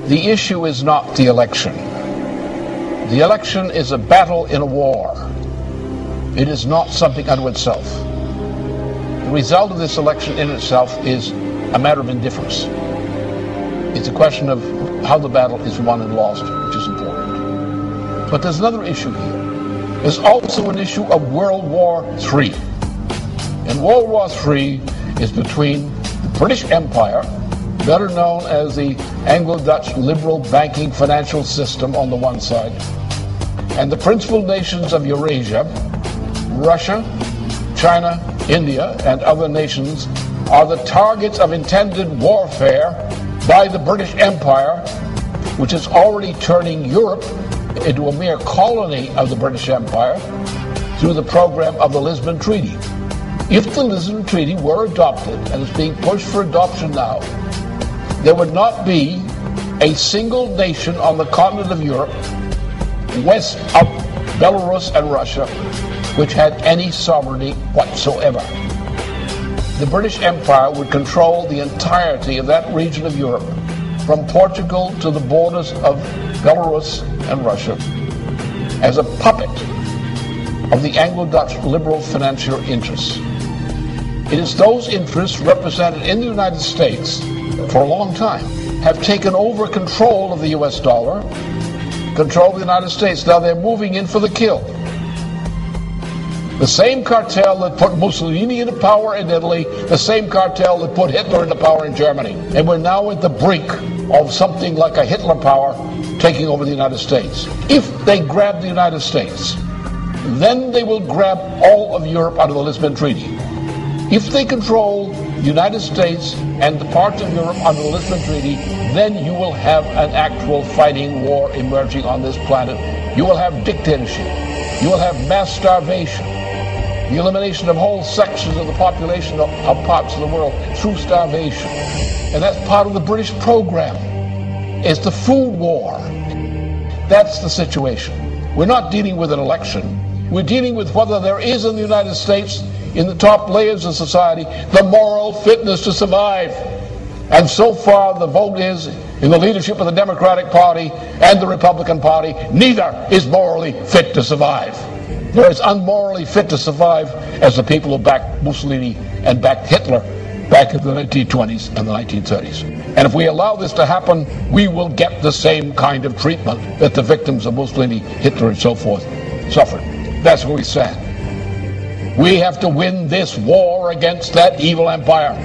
The issue is not the election. The election is a battle in a war. It is not something unto itself. The result of this election in itself is a matter of indifference. It's a question of how the battle is won and lost, which is important. But there's another issue here. There's also an issue of World War III. And World War III is between the British Empire, better known as the Anglo-Dutch liberal banking financial system on the one side, and the principal nations of Eurasia, Russia, China, India, and other nations are the targets of intended warfare by the British Empire, which is already turning Europe into a mere colony of the British Empire through the program of the Lisbon Treaty. If the Lisbon Treaty were adopted, and is being pushed for adoption now, there would not be a single nation on the continent of Europe, west of Belarus and Russia, which had any sovereignty whatsoever. The British Empire would control the entirety of that region of Europe, from Portugal to the borders of Belarus and Russia, as a puppet of the Anglo-Dutch liberal financial interests. It is those interests represented in the United States for a long time have taken over control of the US dollar, control of the United States. Now they're moving in for the kill. The same cartel that put Mussolini into power in Italy, the same cartel that put Hitler into power in Germany. And we're now at the brink of something like a Hitler power taking over the United States. If they grab the United States, then they will grab all of Europe out of the Lisbon Treaty. If they control the United States and the parts of Europe under the Lisbon Treaty, then you will have an actual fighting war emerging on this planet. You will have dictatorship. You will have mass starvation. The elimination of whole sections of the population of parts of the world through starvation. And that's part of the British program. It's the food war. That's the situation. We're not dealing with an election. We're dealing with whether there is in the United States, in the top layers of society, the moral fitness to survive. And so far the vote is in the leadership of the Democratic Party and the Republican Party. Neither is morally fit to survive. They're as unmorally fit to survive as the people who backed Mussolini and backed Hitler back in the 1920s and the 1930s. And if we allow this to happen, we will get the same kind of treatment that the victims of Mussolini, Hitler, and so forth suffered. That's where we stand. We have to win this war against that evil empire.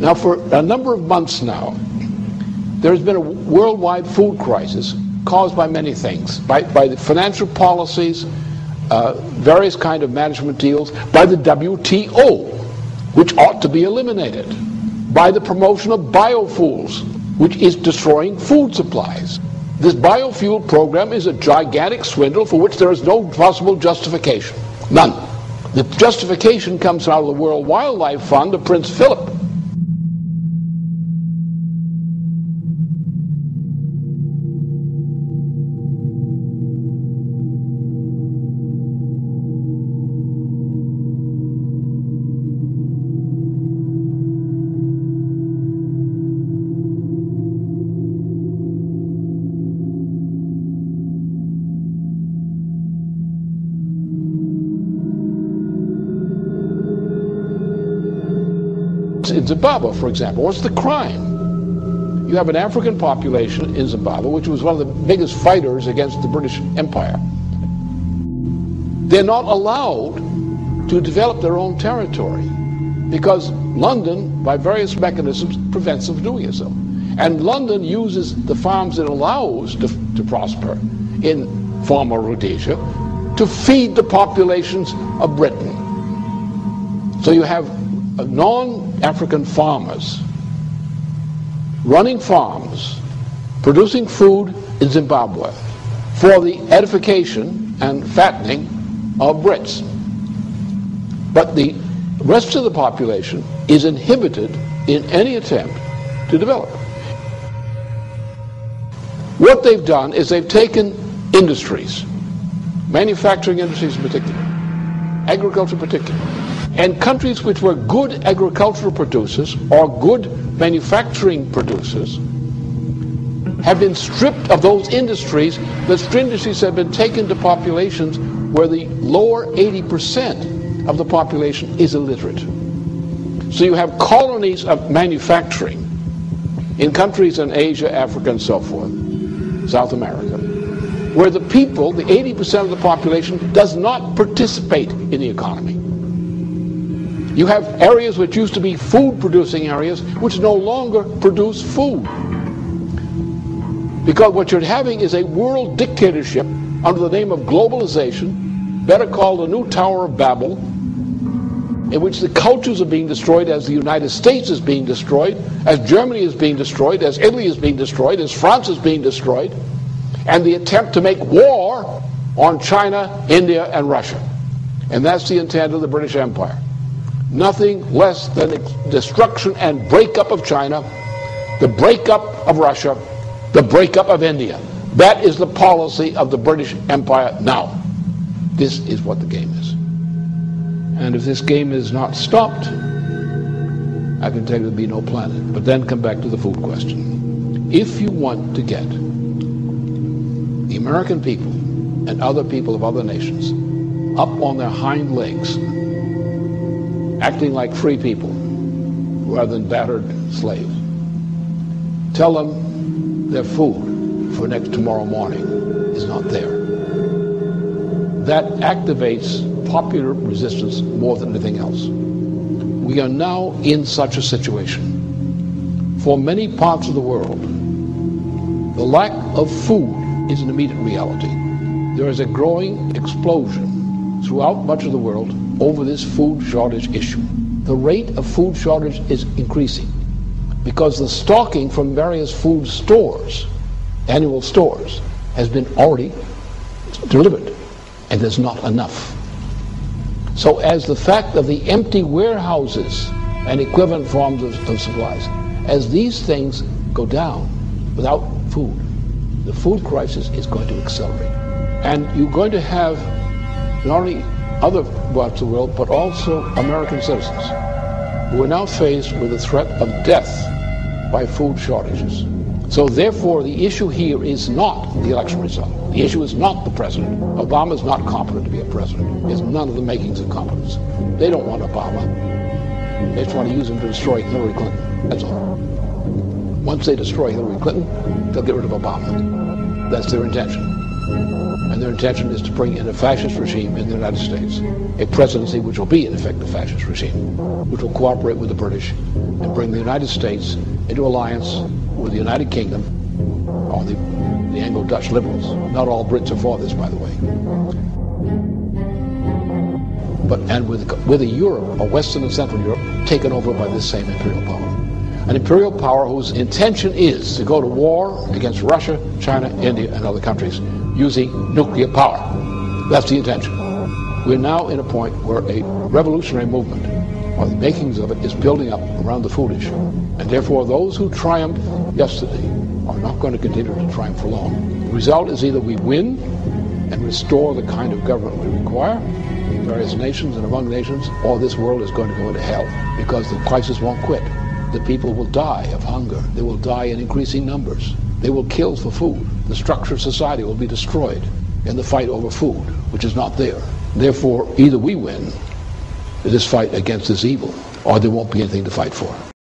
Now, for a number of months now, there has been a worldwide food crisis caused by many things, by the financial policies, various kind of management deals, by the WTO, which ought to be eliminated, by the promotion of biofuels, which is destroying food supplies. This biofuel program is a gigantic swindle for which there is no possible justification. None. The justification comes out of the World Wildlife Fund of Prince Philip. in Zimbabwe, for example? What's the crime? You have an African population in Zimbabwe, which was one of the biggest fighters against the British Empire. They're not allowed to develop their own territory because London, by various mechanisms, prevents them from doing so. And London uses the farms it allows to prosper in former Rhodesia to feed the populations of Britain. So you have non-African farmers running farms, producing food in Zimbabwe for the edification and fattening of Brits. But the rest of the population is inhibited in any attempt to develop. What they've done is they've taken industries, manufacturing industries in particular, agriculture in particular, and countries which were good agricultural producers or good manufacturing producers have been stripped of those industries. Those industries have been taken to populations where the lower 80% of the population is illiterate. So you have colonies of manufacturing in countries in Asia, Africa, and so forth, South America, where the people, the 80% of the population, does not participate in the economy. You have areas which used to be food-producing areas which no longer produce food. Because what you're having is a world dictatorship under the name of globalization, better called the new Tower of Babel, in which the cultures are being destroyed as the United States is being destroyed, as Germany is being destroyed, as Italy is being destroyed, as France is being destroyed, and the attempt to make war on China, India, and Russia. And that's the intent of the British Empire. Nothing less than destruction and breakup of China, the breakup of Russia, the breakup of India. That is the policy of the British Empire now. This is what the game is. And if this game is not stopped, I can tell you there'll be no planet. But then come back to the food question. If you want to get the American people and other people of other nations up on their hind legs, acting like free people rather than battered slaves, tell them their food for next tomorrow morning is not there. That activates popular resistance more than anything else. We are now in such a situation. For many parts of the world, the lack of food is an immediate reality. There is a growing explosion throughout much of the world over this food shortage issue. The rate of food shortage is increasing because the stocking from various food stores, annual stores, has been already delivered, and there's not enough. So as the fact of the empty warehouses and equivalent forms of supplies, as these things go down without food, the food crisis is going to accelerate. And you're going to have not only other parts of the world, but also American citizens who are now faced with the threat of death by food shortages. So therefore, the issue here is not the election result. The issue is not the president. Obama is not competent to be a president. He has none of the makings of competence. They don't want Obama. They just want to use him to destroy Hillary Clinton. That's all. Once they destroy Hillary Clinton, they'll get rid of Obama. That's their intention. And their intention is to bring in a fascist regime in the United States, a presidency which will be, in effect, a fascist regime, which will cooperate with the British and bring the United States into alliance with the United Kingdom, or the Anglo-Dutch liberals. Not all Brits are for this, by the way. And with a Europe, a Western and Central Europe, taken over by this same imperial power. An imperial power whose intention is to go to war against Russia, China, India, and other countries using nuclear power. That's the intention. We're now in a point where a revolutionary movement, or the makings of it, is building up around the food issue. And therefore, those who triumphed yesterday are not going to continue to triumph for long. The result is either we win and restore the kind of government we require in various nations and among nations, or this world is going to go into hell because the crisis won't quit. The people will die of hunger. They will die in increasing numbers. They will kill for food. The structure of society will be destroyed in the fight over food, which is not there. Therefore, either we win this fight against this evil, or there won't be anything to fight for.